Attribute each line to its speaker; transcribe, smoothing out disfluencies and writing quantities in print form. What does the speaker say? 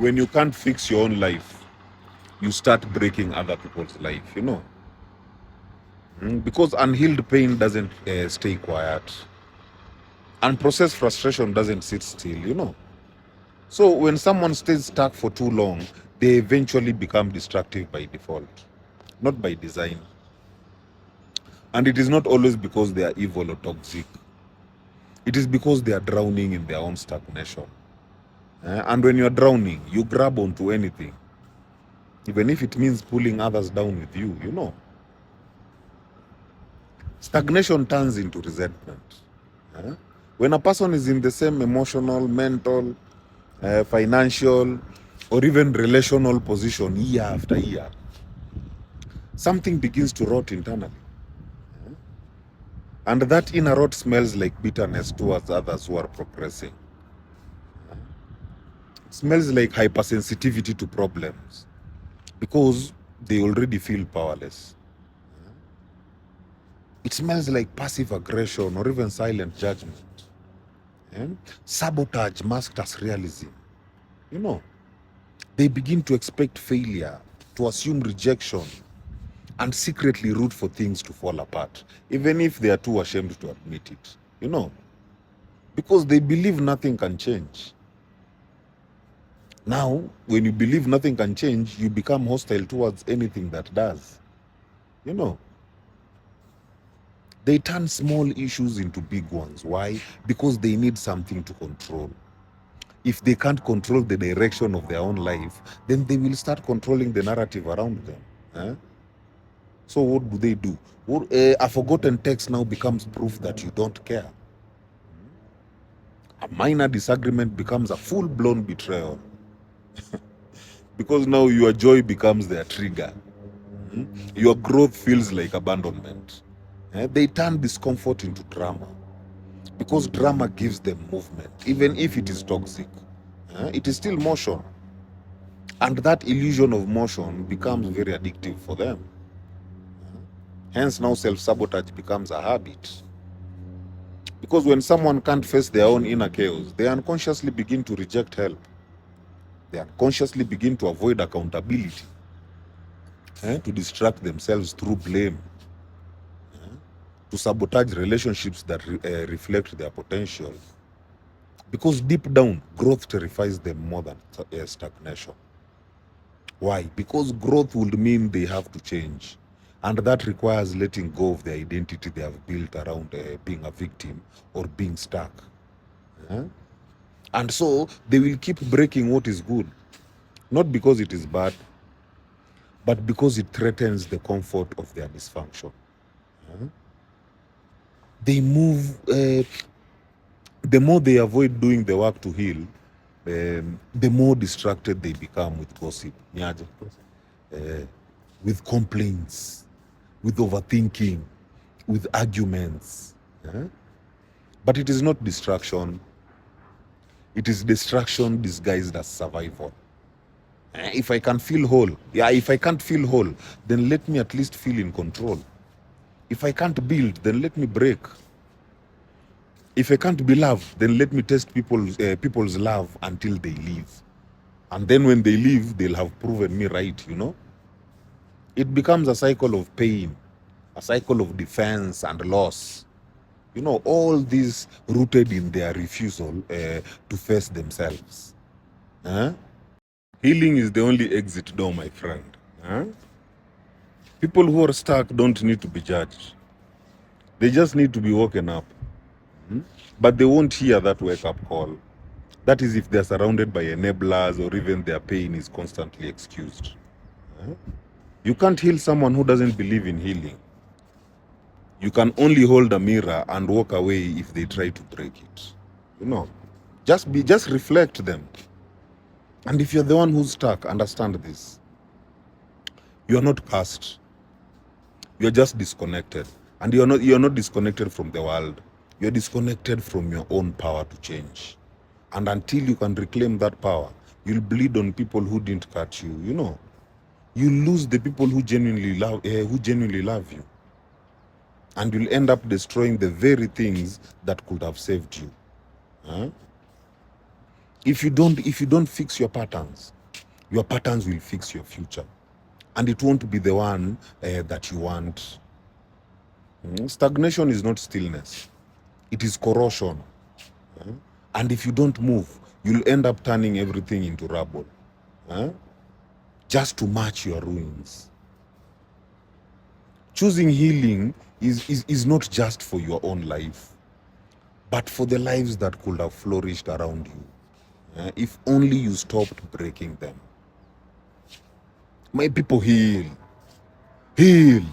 Speaker 1: when you can't fix your own life, you start breaking other people's life, you know. Because unhealed pain doesn't stay quiet. Unprocessed frustration doesn't sit still, you know. So when someone stays stuck for too long, they eventually become destructive by default, not by design. And it is not always because they are evil or toxic. It is because they are drowning in their own stagnation. And when you are drowning, you grab onto anything, even if it means pulling others down with you, you know. Stagnation turns into resentment. When a person is in the same emotional, mental, financial, or even relational position year after year, something begins to rot internally. And that inner rot smells like bitterness towards others who are progressing. It smells like hypersensitivity to problems because they already feel powerless. It smells like passive aggression or even silent judgment. Sabotage masked as realism. You know, they begin to expect failure, to assume rejection, and secretly root for things to fall apart, even if they are too ashamed to admit it. You know, because they believe nothing can change. Now, when you believe nothing can change, you become hostile towards anything that does. You know, they turn small issues into big ones. Why? Because they need something to control. If they can't control the direction of their own life, then they will start controlling the narrative around them. So what do? A forgotten text now becomes proof that you don't care. A minor disagreement becomes a full-blown betrayal. Because now your joy becomes their trigger. Your growth feels like abandonment. They turn discomfort into drama. Because drama gives them movement, even if it is toxic. It is still motion. And that illusion of motion becomes very addictive for them. Hence now self-sabotage becomes a habit. Because when someone can't face their own inner chaos, they unconsciously begin to reject help. They unconsciously begin to avoid accountability, to distract themselves through blame, to sabotage relationships that reflect their potential. Because deep down, growth terrifies them more than stagnation. Why? Because growth would mean they have to change. And that requires letting go of the identity they have built around being a victim or being stuck. And so they will keep breaking what is good, not because it is bad, but because it threatens the comfort of their dysfunction. They move, the more they avoid doing the work to heal, the more distracted they become with gossip, with complaints, with overthinking, with arguments. But it is not distraction. It is distraction disguised as survival. If I can feel whole, if I can't feel whole, then let me at least feel in control. If I can't build, then let me break. If I can't be loved, then let me test people's love until they leave. And then when they leave, they'll have proven me right, you know? It becomes a cycle of pain, a cycle of defense and loss. You know, all these rooted in their refusal to face themselves. Healing is the only exit door, my friend. People who are stuck don't need to be judged. They just need to be woken up. But they won't hear that wake-up call. That is if they're surrounded by enablers or even their pain is constantly excused. You can't heal someone who doesn't believe in healing. You can only hold a mirror and walk away if they try to break it. You know, just reflect them. And if you're the one who's stuck, understand this. You're not cursed. You're just disconnected. And you're not disconnected from the world. You're disconnected from your own power to change. And until you can reclaim that power, you'll bleed on people who didn't cut you, you know. You lose the people who genuinely love you. And you'll end up destroying the very things that could have saved you. If you don't fix your patterns will fix your future, and it won't be the one that you want. Stagnation is not stillness, it is corrosion. And if you don't move, you'll end up turning everything into rubble, just to match your ruins. Choosing healing is not just for your own life, but for the lives that could have flourished around you, if only you stopped breaking them. My people, heal. Heal.